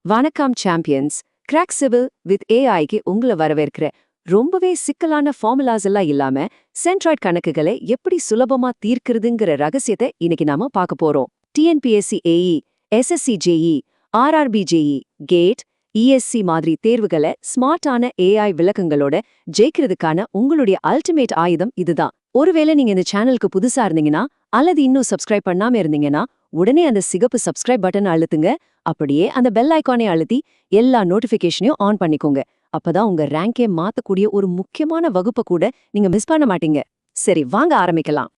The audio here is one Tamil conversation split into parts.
வணக்கம் சாம்பியன்ஸ். கிராக் சிவில் வித் ஏஐக்கு உங்களை வரவேற்கிற. ரொம்பவே சிக்கலான ஃபார்முலாஸ் எல்லாம் இல்லாம சென்ட்ராய்ட் கணக்குகளை எப்படி சுலபமா தீர்க்கிறதுங்கிற ரகசியத்தை இன்னைக்கு நாம பார்க்க போறோம். TNPSC AE, SSC JE, RRB JE, GATE, ESC மாதிரி தேர்வுகளை ஸ்மார்ட்டான ஏஐ விளக்கங்களோட ஜெயிக்கிறதுக்கான உங்களுடைய அல்டிமேட் ஆயுதம் இதுதான். ஒருவேளை நீங்க இந்த சேனலுக்கு புதுசா இருந்தீங்கன்னா அல்லது இன்னும் சப்ஸ்கிரைப் பண்ணாம இருந்தீங்கன்னா உடனே அந்த சிகப்பு சப்ஸ்கிரைப் பட்டன் அழுத்துங்க. அப்படியே அந்த பெல் ஐகானை அழுத்தி எல்லா நோட்டிபிகேஷனையும் ஆன் பண்ணிக்கோங்க. அப்பதான் உங்க ரேங்கே மாத்தக்கூடிய ஒரு முக்கியமான வகுப்பை கூட நீங்க மிஸ் பண்ண மாட்டீங்க. சரி, வாங்க ஆரம்பிக்கலாம்.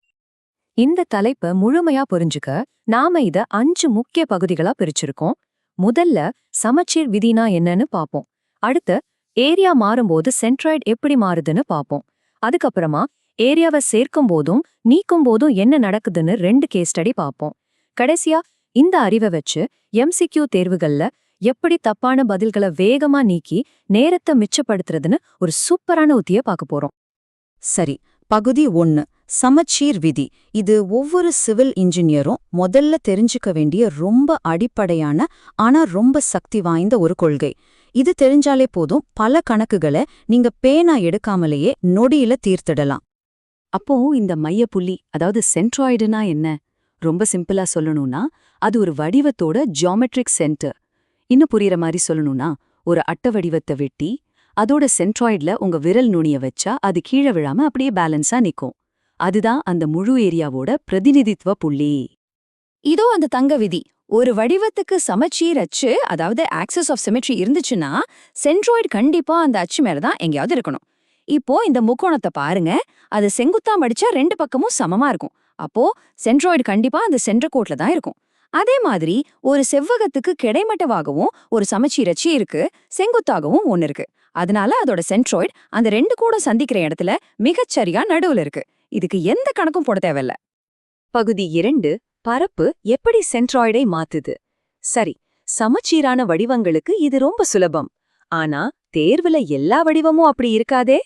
இந்த தலைப்பை முழுமையா புரிஞ்சுக்க நாம இத 5 முக்கிய பகுதிகளா பிரிச்சிருக்கோம். முதல்ல சமச்சீர் விதினா என்னன்னு பாப்போம். அடுத்து ஏரியா மாறும்போது சென்ட்ராய்டு எப்படி மாறுதுன்னு பாப்போம். அதுக்கப்புறமா ஏரியாவை சேர்க்கும் போதும் நீக்கும் போதும் என்ன நடக்குதுன்னு 2 கேஸ் ஸ்டடி பாப்போம். கடைசியா இந்த அறிவை வச்சு எம்சிக்யூ தேர்வுகள்ல எப்படி தப்பான பதில்களை வேகமா நீக்கி நேரத்தை மிச்சப்படுத்துறதுன்னு ஒரு சூப்பரான உத்திய பார்க்க போறோம். சரி, பகுதி 1, சமச்சீர் விதி. இது ஒவ்வொரு சிவில் இன்ஜினியரும் முதல்ல தெரிஞ்சுக்க வேண்டிய ரொம்ப அடிப்படையான ஆனா ரொம்ப சக்தி வாய்ந்த ஒரு கொள்கை. இது தெரிஞ்சாலே போதும், பல கணக்குகளை நீங்க பேனா எடுக்காமலேயே நொடியில தீர்த்திடலாம். அப்போ இந்த மையப்புள்ளி, அதாவது சென்ட்ராய்டுனா என்ன? ரொம்ப சிம்பிளா சொல்லணும்னா அது ஒரு வடிவத்தோட ஜியாமெட்ரிக் சென்டர். இன்னும் புரியுற மாதிரி சொல்லணும்னா ஒரு அட்டை வடிவத்தை வெட்டி அதோட சென்ட்ராய்டுல உங்க விரல் நுனிய வச்சா அது கீழே விழாம அப்படியே பேலன்ஸா நிக்கும். அதுதான் அந்த முழு ஏரியாவோட பிரதிநிதித்துவ புள்ளி. இதோ அந்த தங்க விதி. ஒரு வடிவத்துக்கு சமச்சீர் அச்சு, அதாவது ஆக்சஸ் ஆஃப் சிமெட்ரி இருந்துச்சுன்னா சென்ட்ராய்டு கண்டிப்பா அந்த அச்சு மேலதான் எங்கேயாவது இருக்கணும். இப்போ இந்த முக்கோணத்தை பாருங்க. அது செங்குத்தா மடிச்சா 2 பக்கமும் சமமா இருக்கும். அப்போ சென்ட்ராய்டு கண்டிப்பா அந்த சென்டர் கோட்ல தான் இருக்கும். அதே மாதிரி ஒரு செவ்வகத்துக்கு கிடைமட்டவாகவும் ஒரு சமச்சீரச்சி இருக்கு, செங்குத்தாகவும் ஒன்னு இருக்கு. அதனால அதோட சென்ட்ராய்டு அந்த 2 கூட சந்திக்கிற இடத்துல மிகச்சரியா நடுவுல இருக்கு. இதுக்கு எந்த கணக்கும் போட தேவையில்ல. பகுதி 2, பரப்பு எப்படி சென்ட்ராய்டை மாத்துது. சரி, சமச்சீரான வடிவங்களுக்கு இது ரொம்ப சுலபம். ஆனா தேர்வுல எல்லா வடிவமும் அப்படி இருக்காதே.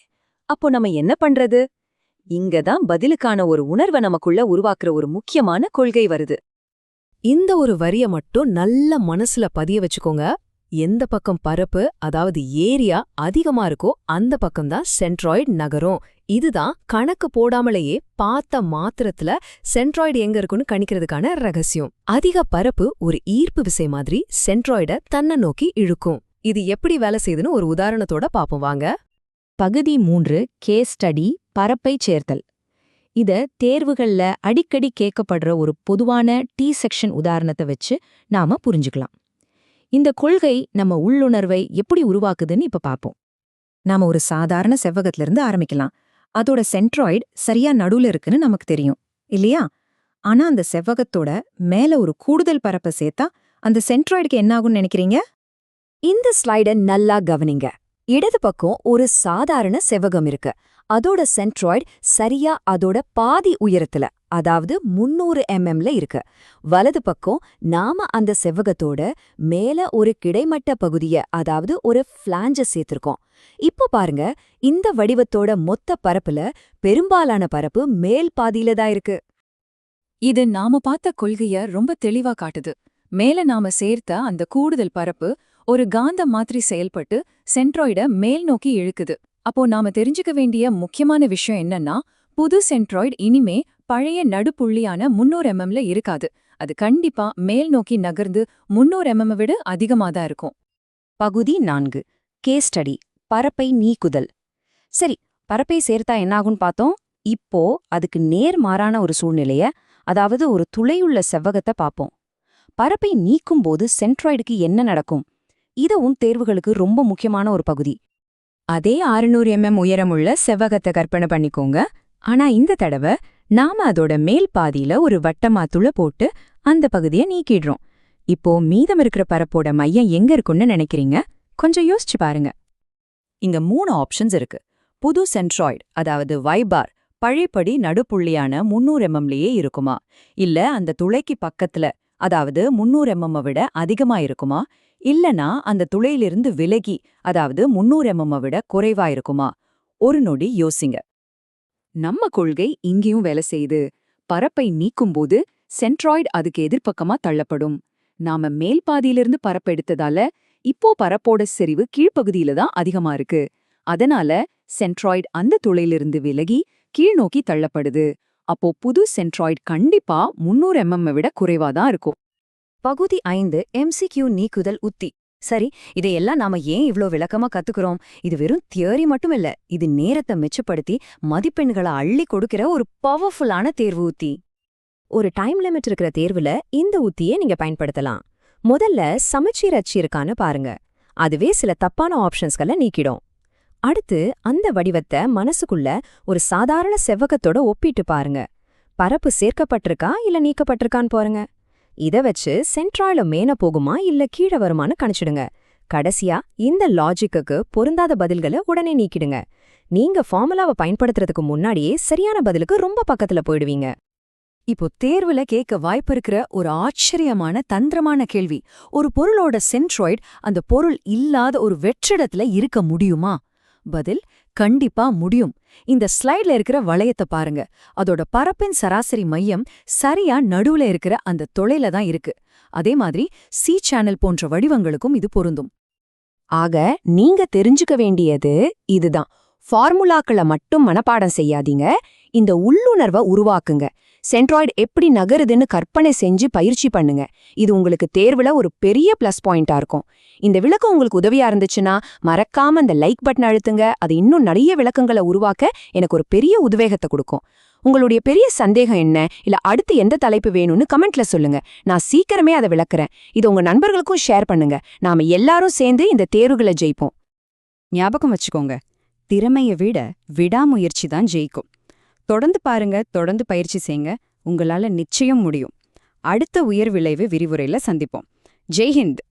அப்போ நம்ம என்ன பண்றது? இங்கதான் பதிலுக்கான ஒரு உணர்வை நமக்குள்ள உருவாக்குற ஒரு முக்கியமான கொள்கை வருது. இந்த ஒரு வரிய மட்டும் நல்ல மனசுல பதிய வச்சுக்கோங்க. எந்த பக்கம் பரப்பு, அதாவது ஏரியா அதிகமா இருக்கோ அந்த பக்கம்தான் சென்ட்ராய்டு நகரும். இதுதான் கணக்கு போடாமலேயே பார்த்த மாத்திரத்துல சென்ட்ராய்டு எங்க இருக்குன்னு கணிக்கிறதுக்கான ரகசியம். அதிக பரப்பு ஒரு ஈர்ப்பு விசை மாதிரி சென்ட்ராய்ட தன்னை நோக்கி இழுக்கும். இது எப்படி வேலை செய்யுதுன்னு ஒரு உதாரணத்தோட பாப்போம் வாங்க. பகுதி 3, கேஸ் ஸ்டடி, பரப்பை சேர்த்தல். இத தேர்வுகள்ல அடிக்கடி கேட்கப்படுற ஒரு பொதுவான டி செக்ஷன் உதாரணத்தை வச்சு நாம புரிஞ்சுக்கலாம். இந்த கொள்கை நம்ம உள்ளுணர்வை எப்படி உருவாக்குதுன்னு இப்ப பாப்போம். நாம ஒரு சாதாரண செவ்வகத்திலிருந்து ஆரம்பிக்கலாம். அதோட சென்ட்ராய்டு சரியா நடுவுல இருக்குன்னு நமக்கு தெரியும் இல்லையா? ஆனா அந்த செவ்வகத்தோட மேல ஒரு கூடுதல் பரப்பை சேர்த்தா அந்த சென்ட்ராய்டுக்கு என்ன ஆகும்னு நினைக்கிறீங்க? இந்த ஸ்லைட நல்லா கவனிங்க. இடது பக்கம் ஒரு சாதாரண செவ்வகம் இருக்கு. அதோட சென்ட்ராய்டு சரியா அதோட பாதி உயரத்துல, அதாவது 300 mmல இருக்கு. வலது பக்கம் நாம அந்த செவ்வகத்தோட மேல ஒரு கிடைமட்ட பகுதிய, அதாவது ஒரு ஃபிளாஞ்ச சேர்த்திருக்கோம். இப்போ பாருங்க, இந்த வடிவத்தோட மொத்த பரப்புல பெரும்பாலான பரப்பு மேல் பாதியில தான் இருக்கு. இது நாம பார்த்த கொள்கைய ரொம்ப தெளிவா காட்டுது. மேல நாம சேர்த்த அந்த கூடுதல் பரப்பு ஒரு காந்தம் மாதிரி செயல்பட்டு சென்ட்ராய்ட மேல் நோக்கி இழுக்குது. அப்போ நாம தெரிஞ்சுக்க வேண்டிய முக்கியமான விஷயம் என்னன்னா, புது சென்ட்ராய்டு இனிமே பழைய நடுப்புள்ளியான 300 mmல இருக்காது. அது கண்டிப்பா மேல் நோக்கி நகர்ந்து 300 mm விட அதிகமாதான் இருக்கும். பகுதி 4, கேஸ் ஸ்டடி, பரப்பை நீக்குதல். சரி, பரப்பை சேர்த்தா என்னாகும்னு பார்த்தோம். இப்போ அதுக்கு நேர்மாறான ஒரு சூழ்நிலைய, அதாவது ஒரு துளையுள்ள செவ்வகத்தை பார்ப்போம். பரப்பை நீக்கும்போது சென்ட்ராய்டுக்கு என்ன நடக்கும்? இதுவும் தேர்வுகளுக்கு ரொம்ப முக்கியமான ஒரு பகுதி. அதே 600 mm உயரமுள்ள செவ்வகத்தை கற்பனை பண்ணிக்கோங்க. ஆனா இந்த தடவை நாம அதோட மேல் பாதியில ஒரு வட்டமா துளை போட்டு அந்த பகுதியை நீக்கிடுறோம். இப்போ மீதம் இருக்கிற பரப்போட மையம் எங்க இருக்குன்னு நினைக்கிறீங்க? கொஞ்சம் யோசிச்சு பாருங்க. இங்க 3 ஆப்ஷன்ஸ் இருக்கு. புது சென்ட்ராய்டு, அதாவது வைபார், பழையபடி நடுப்புள்ளியான 300 mmலயே இருக்குமா? இல்ல அந்த துளைக்கு பக்கத்துல, அதாவது 300 mm விட அதிகமா இருக்குமா? இல்லனா அந்த துளையிலிருந்து விலகி, அதாவது 300 mm விட குறைவா இருக்குமா? ஒரு நொடி யோசிங்க. நம்ம கொள்கை இங்கேயும் வேலை செய்யுது. பரப்பை நீக்கும்போது சென்ட்ராய்டு அதுக்கு எதிர்ப்பக்கமா தள்ளப்படும். நாம மேல் பாதியிலிருந்து பரப்பெடுத்ததால இப்போ பரப்போட செறிவு கீழ்ப்பகுதியில தான் அதிகமா இருக்கு. அதனால சென்ட்ராய்டு அந்த துளையிலிருந்து விலகி கீழ்நோக்கி தள்ளப்படுது. அப்போ புது சென்ட்ராய்டு கண்டிப்பா 300 mm விட குறைவா தான் இருக்கும். பகுதி 5 MCQ நீக்குதல் உத்தி. சரி, இதையெல்லாம் நாம ஏன் இவ்ளோ விளக்கமா கத்துக்கிறோம்? இது வெறும் தியரி மட்டும் இல்ல, இது நேரத்தை மிச்சப்படுத்தி மதிப்பெண்களை அள்ளி கொடுக்கிற ஒரு பவர்ஃபுல்லான தேர்வு உத்தி. ஒரு டைம் லிமிட் இருக்கிற தேர்வுல இந்த உத்தியை நீங்க பயன்படுத்தலாம். முதல்ல சமச்சீர் அச்சு இருக்கான்னு பாருங்க. அதுவே சில தப்பான ஆப்ஷன்ஸ்களை நீக்கிடும். அடுத்து அந்த வடிவத்தை மனசுக்குள்ள ஒரு சாதாரண செவ்வகத்தோட ஒப்பிட்டு பாருங்க. பரப்பு சேர்க்கப்பட்டிருக்கா இல்ல நீக்கப்பட்டிருக்கான்னு பாருங்க. இத வச்சு சென்ட்ராய்டு மேல போகுமா இல்ல கீழே வருமானு கணிச்சிடுங்க. கடைசியா இந்த லாஜிக்குக்கு பொருந்தாத பதில்களை உடனே நீக்கிடுங்க. நீங்க ஃபார்முலாவை பயன்படுத்துறதுக்கு முன்னாடியே சரியான பதிலுக்கு ரொம்ப பக்கத்துல போயிடுவீங்க. இப்போ தேர்வுல கேட்க வாய்ப்பு இருக்கிற ஒரு ஆச்சரியமான தந்திரமான கேள்வி: ஒரு பொருளோட சென்ட்ராய்டு அந்த பொருள் இல்லாத ஒரு வெற்றிடத்துல இருக்க முடியுமா? பதில்: கண்டிப்பா முடியும். இந்த ஸ்லைட்ல இருக்கிற வளையத்தை பாருங்க. அதோட பரப்பின் சராசரி மையம் சரியா நடுவுல இருக்கிற அந்த தொலைல தான் இருக்கு. அதே மாதிரி சி சேனல் போன்ற வடிவங்களுக்கும் இது பொருந்தும். ஆக நீங்க தெரிஞ்சுக்க வேண்டியது இதுதான். ஃபார்முலாக்களை மட்டும் மனப்பாடம் செய்யாதீங்க, இந்த உள்ளுணர்வை உருவாக்குங்க. சென்ட்ராய்டு எப்படி நகருதுன்னு கற்பனை செஞ்சு பயிற்சி பண்ணுங்க. இது உங்களுக்கு தேர்வுல ஒரு பெரிய பிளஸ் பாயிண்டா இருக்கும். இந்த விளக்கம் உங்களுக்கு உதவியா இருந்துச்சுன்னா மறக்காம அந்த லைக் பட்டன் அழுத்துங்க. அது இன்னும் நிறைய விளக்கங்களை உருவாக்க எனக்கு ஒரு பெரிய உத்வேகத்தை கொடுக்கும். உங்களுடைய பெரிய சந்தேகம் என்ன, இல்ல அடுத்து எந்த தலைப்பு வேணும்னு கமெண்ட்ல சொல்லுங்க. நான் சீக்கிரமே அதை விளக்குறேன். இது உங்க நண்பர்களுக்கும் ஷேர் பண்ணுங்க. நாம எல்லாரும் சேர்ந்து இந்த தேர்வுகளை ஜெயிப்போம். ஞாபகம் வச்சுக்கோங்க, திறமையை விட விடாமுயற்சி தான் ஜெயிக்கும். தொடர்ந்து பாருங்க, தொடர்ந்து பயிற்சி செய்யுங்க. உங்களால நிச்சயம் முடியும். அடுத்த உயர் விளைவு விரிவுரையில சந்திப்போம். ஜெய் ஹிந்த்.